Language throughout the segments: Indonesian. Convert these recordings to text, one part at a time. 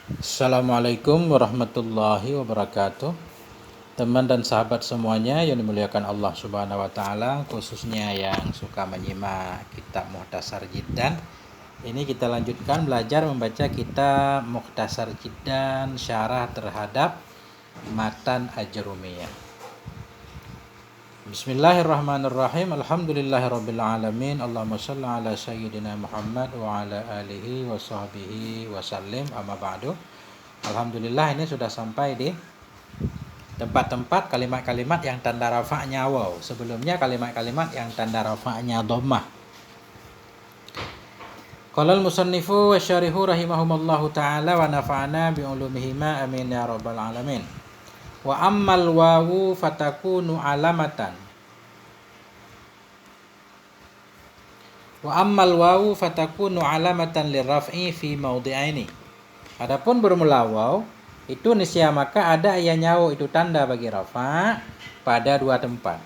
Assalamualaikum warahmatullahi wabarakatuh. Teman dan sahabat semuanya yang dimuliakan Allah Subhanahu wa taala, khususnya yang suka menyimak kitab Mukhtasar Jiddan. Ini kita lanjutkan belajar membaca kitab Mukhtasar Jiddan, syarah terhadap Matan Ajrumiyah. Bismillahirrahmanirrahim. Alhamdulillahirabbil alamin. Allahumma shalli ala sayyidina Muhammad wa ala alihi wa sahbihi wa sallim. Amma ba'du. Alhamdulillah, ini sudah sampai di tempat-tempat kalimat-kalimat yang tanda rafa'nya waw. Sebelumnya kalimat-kalimat yang tanda rafa'nya dhammah. Qala al-musannifu wa syarihu rahimahumallahu ta'ala wa nafa'ana bi ulumihima amin ya rabbal alamin. Wa ammal wawu fatakunu alamatan. Wa ammal wawu fatakunu alamatan lirraf'i fi mawdi'aini. Adapun bermula waw itu niscaya maka ada ianya waw itu tanda bagi rafa pada dua tempat.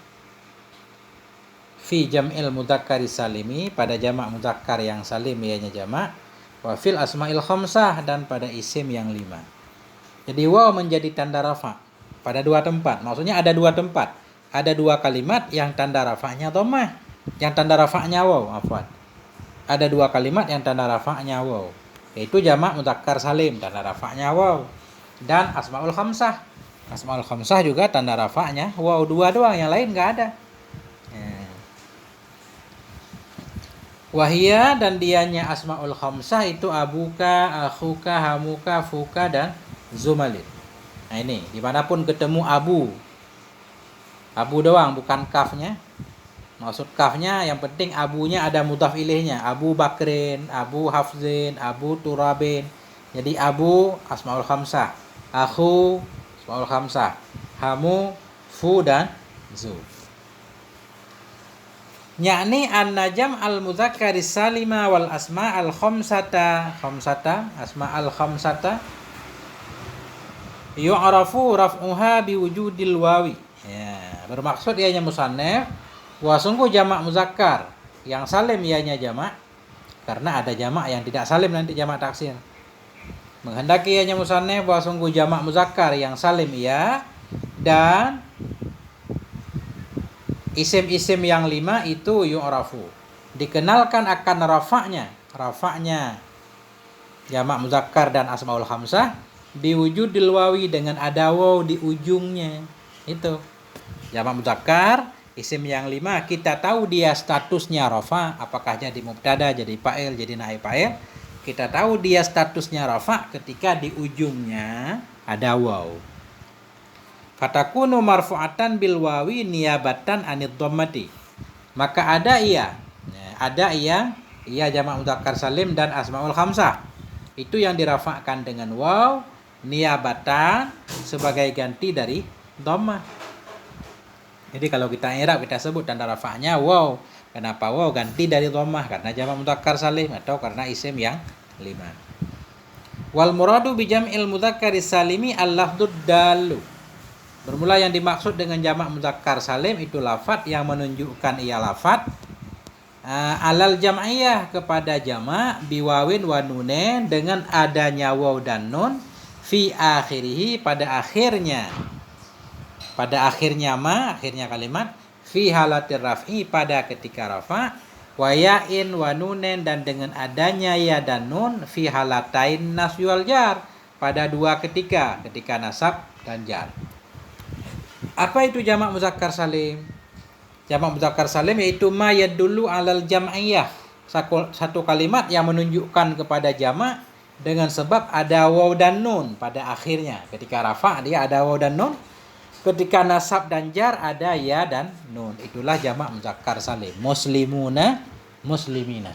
Fi jam'il mudzakkari salimi, pada jamak mudzakkar yang salim ianya jamak, wa fil asma'il khamsah, dan pada isim yang 5. Jadi waw menjadi tanda rafa pada dua tempat. Maksudnya ada dua tempat. Ada dua kalimat yang tanda rafa'nya dhammah, yang tanda rafa'nya waw, afwan. Ada dua kalimat yang tanda rafa'nya waw, yaitu jamak mudzakkar salim tanda rafa'nya waw, dan asmaul khamsah. Asmaul khamsah juga tanda rafa'nya waw, dua doang, yang lain enggak ada. Wahia, dan dianya asmaul khamsah itu abuka, akhuka, hamuka, fuka, dan zumalin. Nah ini, dimanapun ketemu abu doang, bukan kafnya. Maksud kafnya yang penting abunya ada mudhaf ilaihnya. Abu Bakrin, Abu Hafzin, Abu Turabin. Jadi abu asmaul khamsah, akhu asmaul khamsah, hamu, fu, dan zu. Yakni an-najam al-mudzakkari salima wal asma al-khamsata, asma al-khamsata yu'rafu raf'uha biwujudil wawi. Ya, bermaksud ianya musannaf bahwa sungguh jamak muzakkar yang salim ianya jamak, karena ada jamak yang tidak salim nanti jamak taksir. Menghendaki ianya musannaf bahwa sungguh jamak muzakkar yang salim ia, dan isim-isim yang 5 itu yu'rafu, dikenalkan akan rafa'nya jamak muzakkar dan asmaul khamsah biwujudil wawi, dengan ada waw di ujungnya. Itu jamak muzakkar isim yang 5, kita tahu dia statusnya rafa, apakah jadi mubtada, jadi fa'il, jadi naib fa'il. Kita tahu dia statusnya rafa ketika di ujungnya ada waw. Fatakunu marfu'atan bil wawi niyabatan anid dhammati. Maka ada ia jamak mudzakkar salim dan asmaul khamsah itu yang dirafa'kan dengan waw niyabatan, sebagai ganti dari dhammah. Jadi kalau kita i'rab, kita sebut tanda rafa'nya waw. Kenapa waw ganti dari dhammah? Karena jamak mudzakkar salim atau karena isim yang 5. Wal muradu bi jam'il mudzakkari salimi al-lafdzud dalu. Bermula yang dimaksud dengan jamak mudzakkar salim itu lafaz yang menunjukkan ia lafaz alal jam'iyah, kepada jamak, biwawin wa nunen, dengan adanya waw dan nun, fi akhirih, pada akhirnya akhirnya kalimat, fi halatir raf'i, pada ketika rafa, wa ya'in wa nunen, dan dengan adanya ya dan nun, fi halatain nasbi wal jar, pada dua ketika nasab dan jar. Apa itu jamak muzakkar salim? Jamak muzakkar salim yaitu ma yadullu alal jam'iyah, satu kalimat yang menunjukkan kepada jamak dengan sebab ada waw dan nun pada akhirnya. Ketika rafa dia ada waw dan nun, ketika nasab dan jar ada ya dan nun. Itulah jamak muzakkar salim. Muslimuna, muslimina.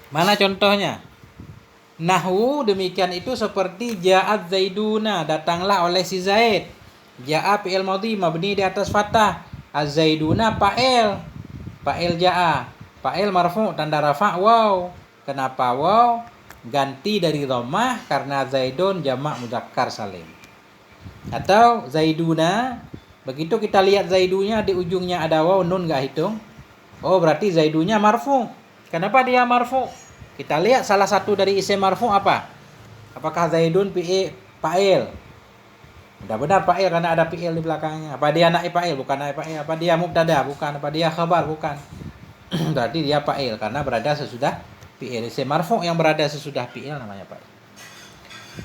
Mana contohnya? Nahwu demikian itu seperti ja'at zaiduna, datanglah oleh si Zaid. Ja'a fi'il madhi mabni di atas fathah, az-zaiduna fa'il ja'a, fa'il marfu tanda rafa waw. Kenapa waw? Ganti dari dhammah karena zaidun jamak mudzakkar salim. Atau zaiduna, begitu kita lihat zaidunya di ujungnya ada waw, nun enggak hitung. Oh, berarti zaidunya marfu. Kenapa dia marfu? Kita lihat salah satu dari isim marfu apa? Apakah Zaidun fa'il? Benar-benar fa'il karena ada fi'il di belakangnya. Apa dia naib fa'il? Bukan naib fa'il. Apa dia mubtada? Bukan. Apa dia khabar? Bukan. Berarti dia fa'il karena berada sesudah fi'il. Isim marfu yang berada sesudah fi'il namanya fa'il.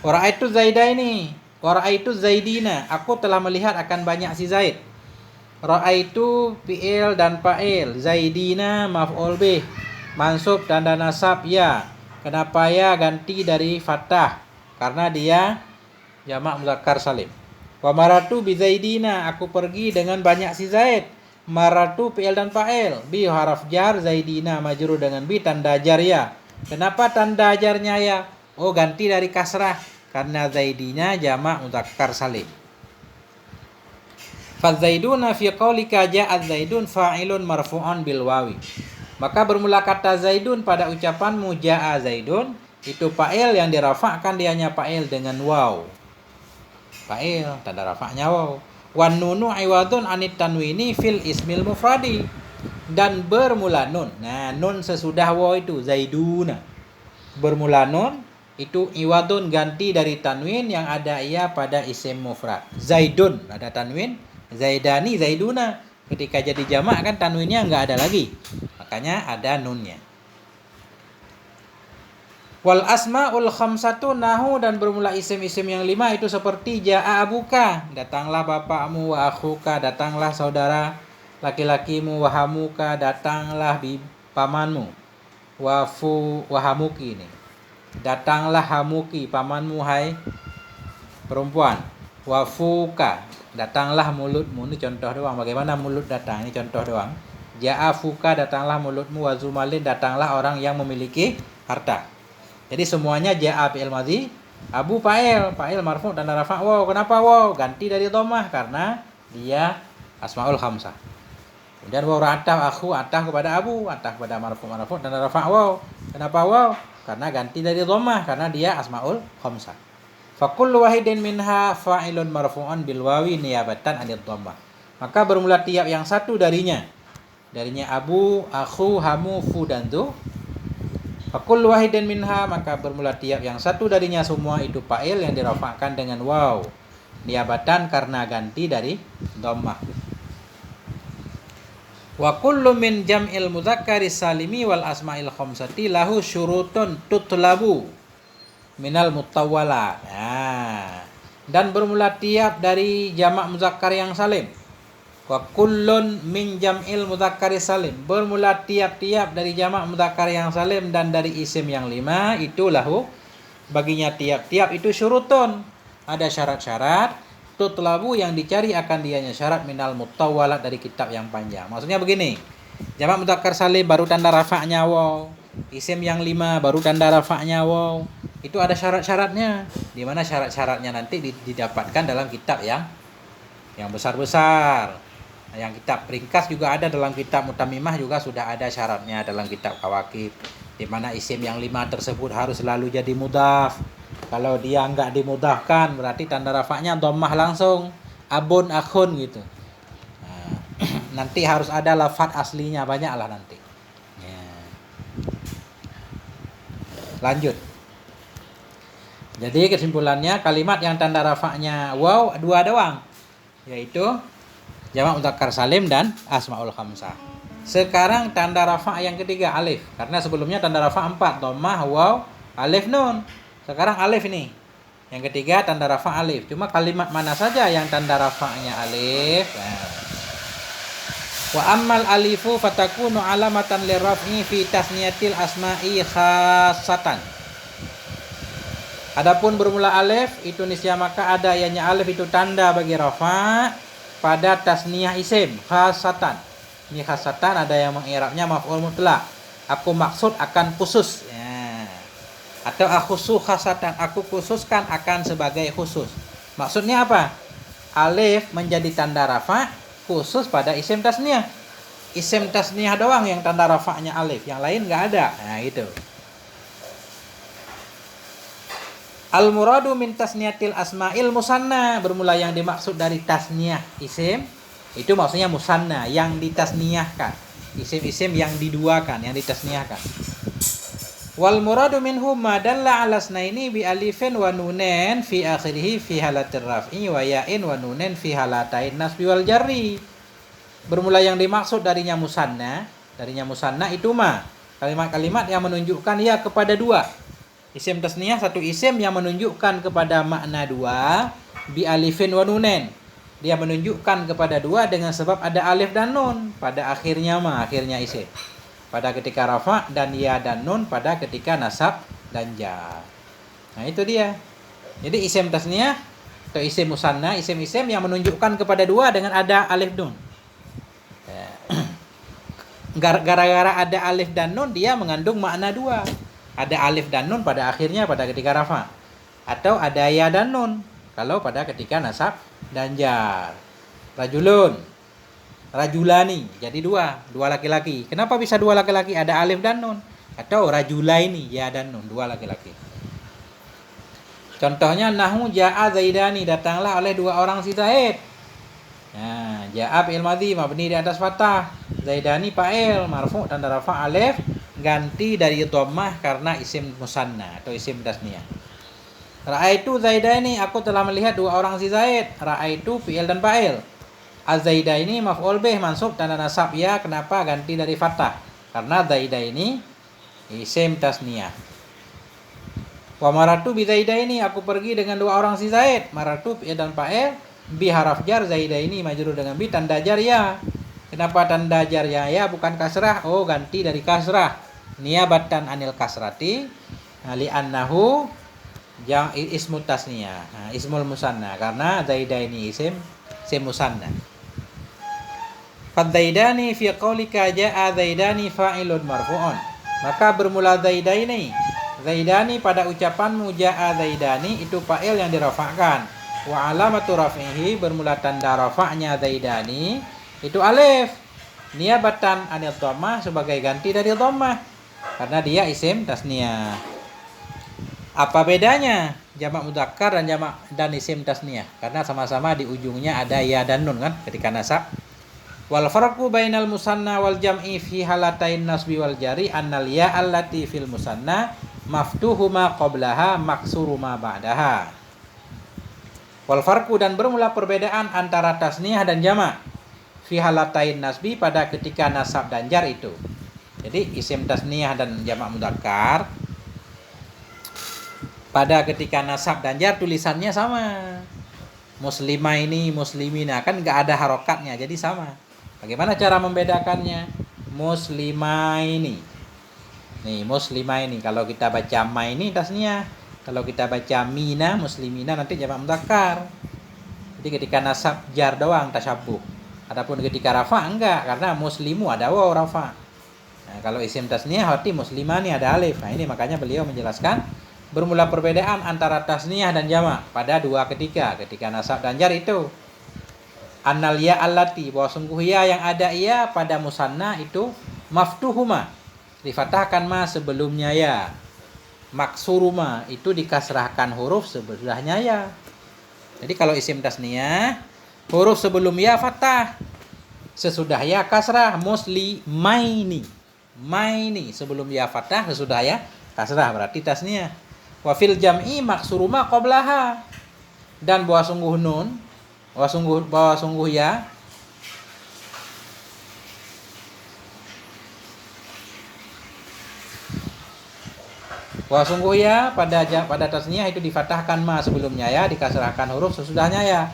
Ra'aitu Zaidaini, ra'aitu Zaidina. Aku telah melihat akan banyak si Zaid. Ra'aitu fi'il dan fa'il. Zaidina maf'ul bih. Mansub tanda nasab ya. Kenapa ya ganti dari fathah? Karena dia jamak muzakkar salim. Wa maratu bi Zaidina, aku pergi dengan banyak si Zaid. Maratu fi'il dan fa'il. Bi haraf jar, Zaidina majrur dengan bi tanda jar ya. Kenapa tanda jarnya ya? Oh, ganti dari kasrah karena Zaidina jamak muzakkar salim. Fa Zaiduna fi qaulika ja'a Zaidun fa'ilun marfu'un bil wawi. Maka bermula kata Zaidun pada ucapanmu ja'a Zaidun itu fa'il yang dirafa'kan dianya fa'il dengan waw. Fa'il tanda rafa'nya waw. Wan nunu iwadun anit tanwini fil ismil mufradi, dan bermula nun. Nah, nun sesudah waw itu Zaiduna. Bermula nun itu iwadun ganti dari tanwin yang ada ia pada isim mufrad. Zaidun ada tanwin, Zaidani, Zaiduna. Ketika jadi jamak kan tanwinnya enggak ada lagi. Makanya ada nunnya. Wal asmaul khamsatu nahu, dan bermula isim-isim yang 5 itu seperti ja'a abuka, datanglah bapakmu, wa akhuka, datanglah saudara laki-lakimu, wa hamuka, datanglah pamanmu, wa hamuki ini. Datanglah hamuki, pamanmu hai perempuan. Wa fuka, datanglah mulutmu. Ini contoh doang bagaimana mulut datang, ini contoh doang. Ja'a fuka, datanglah mulutmu. Wa zumalin, datanglah orang yang memiliki harta. Jadi semuanya ja'a fi'il madhi, abu fa'il marfu dan rafa' waw. Kenapa waw? Ganti dari dhammah karena dia asmaul khamsah. Kemudian waw ra'atah akhu, atah kepada abu, atah kepada marfu dan rafa' waw. Kenapa waw? Karena ganti dari dhammah karena dia asmaul khamsah. Fa kullu wahidin minha fa'ilun marfu'un bil wawi niyabatan 'anil dhammah. Maka bermula tiap yang satu darinya abu, akhu, hamu, fu dan dhu. Fa kullu wahidin minha, maka bermula tiap yang satu darinya semua itu fa'il yang dirafa'kan dengan waw niyabatan karena ganti dari dhammah. Wa kullu min jam'il mudzakkari salimi wal asma'il khamsati lahu syurutun tutlabu minal mutawwalat. Nah, dan bermula tiap dari jamak muzakkar yang salim. Wa kullun min jam'il mudzakkari salim, bermula tiap-tiap dari jamak mudzakkar yang salim dan dari isim yang 5 itu lahu baginya tiap-tiap itu syurutun, ada syarat-syarat. Tutlabu yang dicari akan dianya syarat minal mutawwalat dari kitab yang panjang. Maksudnya begini, jamak mudzakkar salim baru tanda rafa'nya waw, isim yang 5 baru tanda rafa'nya waw. Itu ada syarat-syaratnya, di mana syarat-syaratnya nanti didapatkan dalam kitab yang besar-besar. Yang kitab ringkas juga ada, dalam kitab Mutamimah juga sudah ada syaratnya dalam kitab Kawakib, di mana isim yang 5 tersebut harus selalu jadi mudhaf. Kalau dia enggak dimudahkan berarti tanda rafa'nya dhammah langsung, abun, akhun gitu. Nah, nanti harus ada lafaz aslinya, banyaklah nanti. Ya. Lanjut. Jadi kesimpulannya kalimat yang tanda rafa'nya waw 2 doang, yaitu jamak mudzakkar salim dan asmaul khamsah. Sekarang tanda rafa' yang ketiga alif, karena sebelumnya tanda rafa' 4, dhammah, waw, alif, nun. Sekarang alif ini. Yang ketiga tanda rafa' alif. Cuma kalimat mana saja yang tanda rafa'nya alif? Nah. Wa ammal alifu fatakunu alamatan lirraf'i fi tasniyatil asma'i khassatan. Adapun bermula alif itu niscaya maka ada ianya alif itu tanda bagi rafa' pada tasniyah isim khassatan. Ini khassatan ada yang mengirabnya maf'ul mutlaq. Aku maksud akan khusus. Atau akhusu khasatan, aku khususkan akan sebagai khusus. Maksudnya apa? Alif menjadi tanda rafa' khusus pada isim tasniyah. Isim tasniyah doang yang tanda rafa'nya alif, yang lain nggak ada. Nah itu. Al muradu min tasniyatil asma'il musanna, bermula yang dimaksud dari tasniyah isim itu maksudnya musanna, yang ditasniyahkan. Isim-isim yang diduakan, yang ditasniyahkan. Wal muradu minhu ma dalla ala snaini bi alifin wa nunen fi akhirih fi halatir raf'i wa ya'in wa nunen fi halatain nasbi wal jarri. Bermula yang dimaksud darinya musanna itu ma kalimat-kalimat yang menunjukkan ya kepada dua. Isim tasniyah satu isim yang menunjukkan kepada makna dua bi alifin wa nunen. Dia menunjukkan kepada dua dengan sebab ada alif dan nun pada akhirnya akhirnya isim. Pada ketika rafa dan ya dan nun pada ketika nasab dan jar. Nah itu dia. Jadi isim tasniyah atau isim musanna, isim-isim yang menunjukkan kepada dua dengan ada alif nun. Gara-gara ada alif dan nun dia mengandung makna dua. Ada alif dan nun pada akhirnya pada ketika rafa. Atau ada ya dan nun kalau pada ketika nasab dan jar. Rajulun, rajulani, jadi dua laki-laki. Kenapa bisa dua laki-laki? Ada alif dan nun. Atau rajulaini, ya dan nun, dua laki-laki. Contohnya nahu ja'a zaidani, datanglah oleh dua orang si Zaid. Nah, ja'a fi'il madhi mabni di atas fathah. Zaidani fa'il marfu' tanda rafa' alif ganti dari dhammah karena isim musanna atau isim tasniyah. Ra'aitu zaidani, aku telah melihat dua orang si Zaid. Ra'aitu fi'il dan fa'il. Az-Zaida ini maf'ul bih mansub tanda nasab ya, kenapa ganti dari fathah? Karena Zaida ini isim tasniyah. Wa maratu bi Zaida ini, aku pergi dengan dua orang si Zaid. Maratu fi'il dan fa'il bi haraf jar, Zaida ini majrur dengan bi tanda jar ya. Kenapa tanda jar ya bukan kasrah? Oh, ganti dari kasrah. Niyabatan anil kasrati li annahu ismu tasniyah. Nah, ismul musanna karena Zaida ini isim musanna. Fadzaidani fi qaulika ja'a zaidani fa'ilun marfu'un. Maka bermula zaidaini. Zaidani pada ucapanmu ja'a zaidani itu fa'il yang dirafa'kan. Wa alamatu raf'ihi bermula tanda rafa'nya zaidani itu alif. Niyabatan anil dhammah sebagai ganti dari dhammah. Karena dia isim tasniyah. Apa bedanya jamak mudzakkar dan isim tasniyah? Karena sama-sama di ujungnya ada ya dan nun kan ketika nasab. Wal farqu bainal musanna wal jam'i fi halatain nasbi wal jari annal ya allati fil musanna maftuhu ma qablaha maksuru ma ba'daha. Wal farqu dan bermula perbedaan antara tasniyah dan jamak fi halatain nasbi pada ketika nasab dan jar itu. Jadi isim tasniyah dan jamak mudzakkar pada ketika nasab dan jar tulisannya sama. Muslimah ini muslimina kan enggak ada harokatnya jadi sama. Bagaimana cara membedakannya? Muslimah ini. Nih, muslimah ini kalau kita baca ma ini tasniyah. Kalau kita baca mina muslimina nanti jamak mudzakkar. Jadi ketika nasab jar doang tasyabuh. Adapun ketika rafa enggak karena muslimu ada waw rafa. Nah, kalau isim tasniyah berarti muslimah ini ada alif. Nah, ini makanya beliau menjelaskan bermula perbedaan antara tasniyah dan jamak pada dua ketika nasab dan jar itu. Annal ya allati, bahwa sungguh ya yang ada ya pada musanna itu maftuhuma, difatahkan ma sebelumnya ya. Maksuruma itu dikasrahkan huruf sebelahnya ya. Jadi kalau isim tasniyah huruf sebelum ya fathah, sesudah ya kasrah. Muslimaini, maini sebelum ya fathah, sesudah ya kasrah berarti tasniyah. Wa fil jam'i maksuruma qablaha, dan bahwa sungguh nun bahwa sungguh ya pada tasniyah itu difatahkan ma sebelumnya ya, dikasrahkan huruf sesudahnya ya.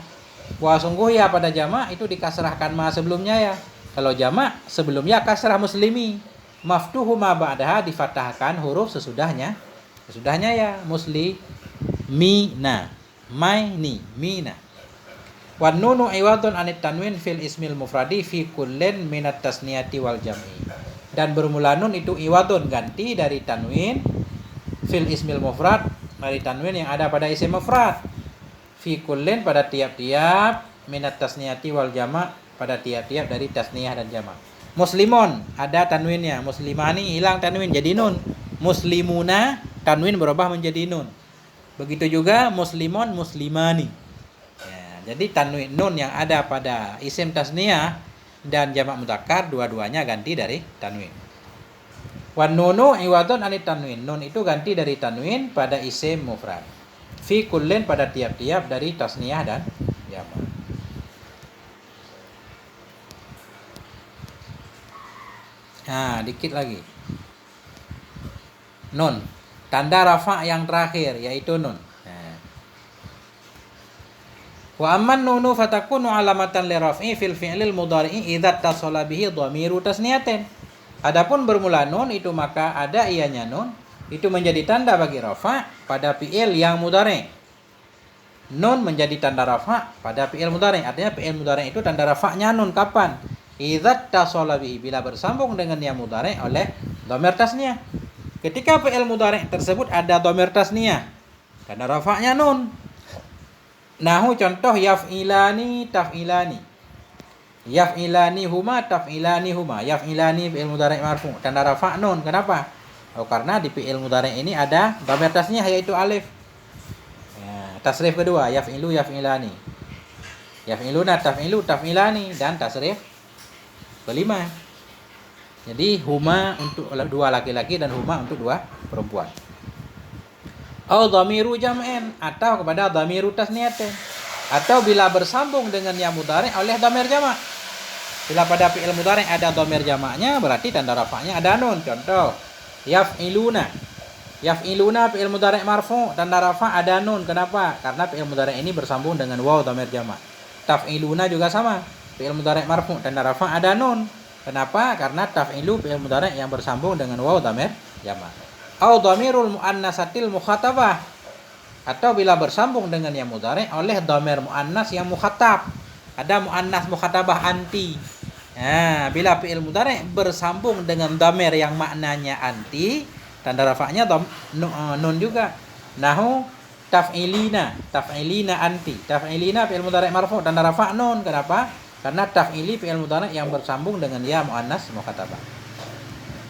Bahwa sungguh ya pada jamak itu dikasrahkan ma sebelumnya ya. Kalau jamak sebelumnya kasrah muslimi, maftuhu ma ba'daha difatahkan huruf sesudahnya ya. Muslimina, maini, mina. Wan nunu iwadun anit tanwin fil ismil mufradi fi kullin minat tasniyati wal jam'i. Dan bermula nun itu iwadun ganti dari tanwin fil ismil mufrad, dari tanwin yang ada pada isim mufrad. Fi kullin pada tiap-tiap, minat tasniyati wal jama' pada tiap-tiap dari tasniyah dan jama'. Muslimun ada tanwinnya, muslimani hilang tanwin jadi nun. Muslimuna tanwin berubah menjadi nun. Begitu juga muslimun muslimani. Jadi tanwin nun yang ada pada isim tasniyah dan jamak mudzakkar dua-duanya ganti dari tanwin. Wan nunu iwadun anit tanwin. Nun itu ganti dari tanwin pada isim mufrad. Fi kullin pada tiap-tiap dari tasniyah dan jamak. Nah, dikit lagi. Nun. Tanda rafa yang terakhir yaitu nun. Nah. Wa amman nunu fatakunu alamatan li raf'i fil fi'lil mudhari'i idza tasala bihi dhamiru tasniyatin. Adapun bermula nun itu maka ada ianya nun itu menjadi tanda bagi rafa pada fi'il yang mudhari. Nun menjadi tanda rafa pada fi'il mudhari. Artinya fi'il mudhari itu tanda rafa'nya nun kapan? Idza tasala bihi, bila bersambung dengan yang mudhari oleh dhamir tasniyah. Ketika fi'il mudhari tersebut ada dhamir tasniyah, tanda rafa'nya nun. Nahu contoh yaf'ilani taf'ilani. Yaf'ilani huma taf'ilani huma. Yaf'ilani fi'il mudhari' marfu, tanda rafa' nun. Kenapa? Oh, karena di fi'il mudhari' ini ada dhamir tasniyah yaitu alif. Ya, tasrif kedua yaf'ilu yaf'ilani. Yaf'iluna taf'ilu taf'ilani, dan tasrif kelima. Jadi huma untuk dua laki-laki dan huma untuk dua perempuan. Au dhamiru jam'in, atau kepada dhamiru tasniyatin. Atau bila bersambung dengan yang mudhari' oleh dhamir jamak. Bila pada fi'il mudhari' ada dhamir jamaknya, berarti tanda rafa'nya ada nun. Contoh, yaf'iluna. Yaf'iluna fi'il mudhari' marfu, tanda rafa' ada nun. Kenapa? Karena fi'il mudhari' ini bersambung dengan waw dhamir jamak. Taf'iluna juga sama. Fi'il mudhari' marfu, tanda rafa' ada nun. Kenapa? Karena taf'ilu fi'il mudhari' yang bersambung dengan waw dhamir jamak. Au dhamirul muannasatil mukhatabah. Atau bila bersambung dengan yang mudhari' oleh dhamir muannas yang mukhatab. Ada muannas mukhatabah anti. Nah, bila fi'il mudhari' bersambung dengan dhamir yang maknanya anti, tanda rafa'nya nun juga. Nahu taf'ilina, taf'ilina anti. Taf'ilina fi'il mudhari' marfu, tanda rafa' nun. Kenapa? Karena taf'ili fi'il mudhari' yang bersambung dengan ya muannas mukhatabah.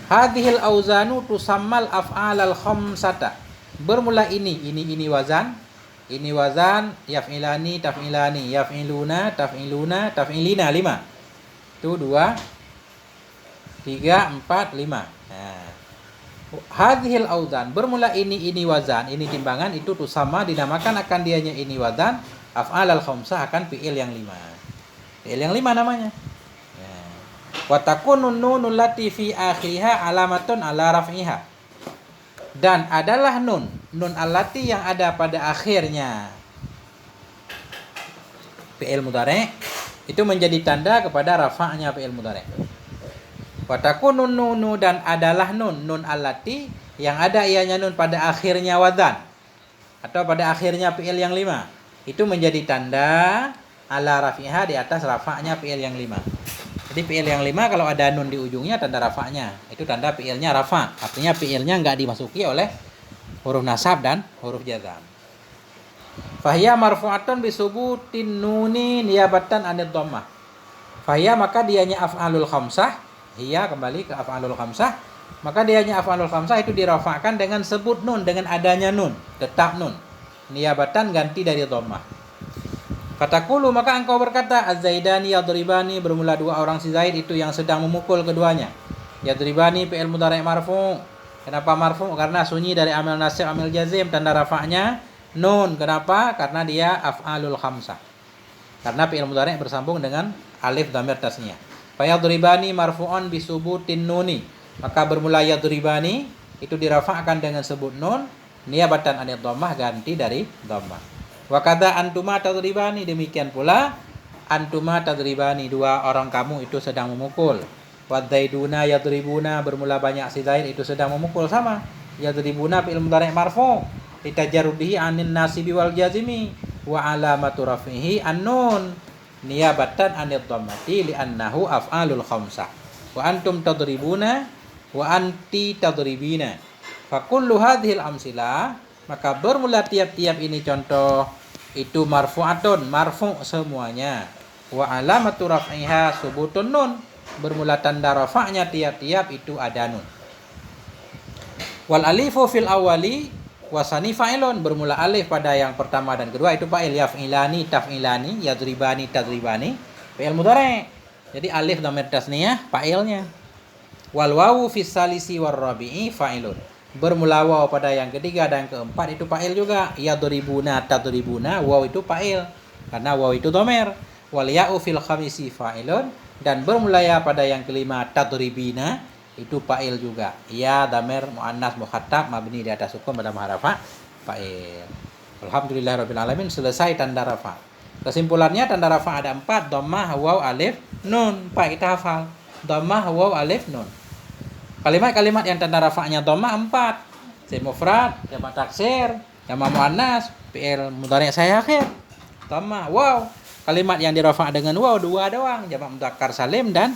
Hadhil auzanu tusammal af'alal khamsata. Bermula ini wazan. Ini wazan yaf'ilani taf'ilani, yaf'iluna taf'iluna taf'ilina 5. Itu 2 3 4 5. Nah. Hadhil auzan, bermula ini wazan, ini timbangan, itu tuh sama dinamakan akan dianya ini wazan af'alal khamsah, akan fi'il yang 5. Fi'il yang 5 namanya. Wa takunun nunul lati fi akhiriha alamatun ala raf'iha. Dan adalah nun allati yang ada pada akhirnya fi'il mudhari' itu menjadi tanda kepada rafa'nya fi'il mudhari'. Wa takunun nunu, dan adalah nun allati yang ada ianya nun pada akhirnya wazan atau pada akhirnya fi'il yang 5, itu menjadi tanda ala rafi'ha, di atas rafa'nya fi'il yang 5. Jadi fi'il yang 5 kalau ada nun di ujungnya tanda rafa'nya, itu tanda fi'ilnya rafa'. Artinya fi'ilnya enggak dimasuki oleh huruf nasab dan huruf jazam. Fahiya marfu'atun bisubutin nuni niyabatan anid dhammah. Fahiya, maka dianya af'alul khamsah. Hiya, kembali ke af'alul khamsah. Maka dianya af'alul khamsah itu dirafa'kan dengan sebut nun, dengan adanya nun, tetap nun. Niyabatan ganti dari dhammah. Fatakulu, maka engkau berkata, az-zaidani yadribani, bermula 2 orang si Zaid itu yang sedang memukul keduanya. Yadribani fi'il mudhari' marfu. Kenapa marfu? Karena sunyi dari amil nasib amil jazim, tanda rafa'nya nun. Kenapa? Karena dia af'alul khamsah. Karena fi'il mudhari' bersambung dengan alif dhamir tasniyah. Fa yadribani marfu'un bisubutin nuni. Maka bermula yadribani itu dirafa'kan dengan sebut nun, niyabatan anid dhammah, ganti dari dhammah. Wa kadza antuma tadribani, demikian pula antuma tadribani, 2 orang kamu itu sedang memukul. Wa zaiduna yadribuna, bermula banyak si Zaid itu sedang memukul, sama. Yadribuna fi'il mudhari' marfu' litajarrudihi anin nasibi wal jazimi wa alamatu raf'ihi an-nun niyabatan anid dhammati li'annahu af'alul khamsah. Wa antum tadribuna wa anti tadribina. Fa kullu hadhil amsilah, maka bermula tiap-tiap ini contoh itu marfu'atun, marfu' semuanya. Wa alamatu raf'iha subutun nun, bermula tanda rafa'nya tiap-tiap itu ada nun. Wal alifu fil awali wasani fa'ilun, bermula alif pada yang pertama dan kedua itu fa'il. Yaf'ilani taf'ilani, yadribani tadribani, fi'il mudhari'. Jadi alif dhamir tasniyah fa'ilnya. Wal wawu fis salisi war rabi'i fa'ilun. Bermula waw pada yang ketiga dan keempat itu fa'il juga. Yadribuna tadribuna, waw itu fa'il karena waw itu dhamer. Wal ya'u fil khamisi fa'ilun, dan bermula ya pada yang kelima tadribina itu fa'il juga. Ya dhamer muannas mukhatab mabni di atas sukun pada harafa fa'il. Alhamdulillahirabbil alamin, selesai tanda rafa. Kesimpulannya tanda rafa ada 4, dhammah, waw, alif, nun. Pak kita hafal. Dhammah, waw, alif, nun. Kalimat-kalimat yang tanda rafa'nya dhammah 4. Isim mufrad, jamak taksir, jamak muannas, fi'il mudhari' sahih akhir. Dhammah, waw. Kalimat yang dirafa' dengan waw 2 doang, jamak mudzakkar salim dan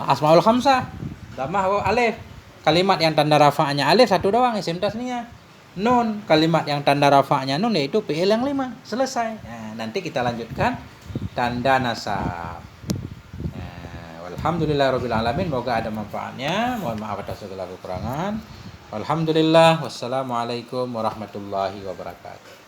asmaul khamsah. Dhammah, waw, alif. Kalimat yang tanda rafa'nya alif 1 doang, isim tasniyah. Nun, kalimat yang tanda rafa'nya nun yaitu fi'il yang 5. Selesai. Nah, nanti kita lanjutkan tanda nasab. Alhamdulillahirabbil alamin, semoga ada manfaatnya. Mohon maaf atas segala kekurangan. Alhamdulillah, wassalamualaikum warahmatullahi wabarakatuh.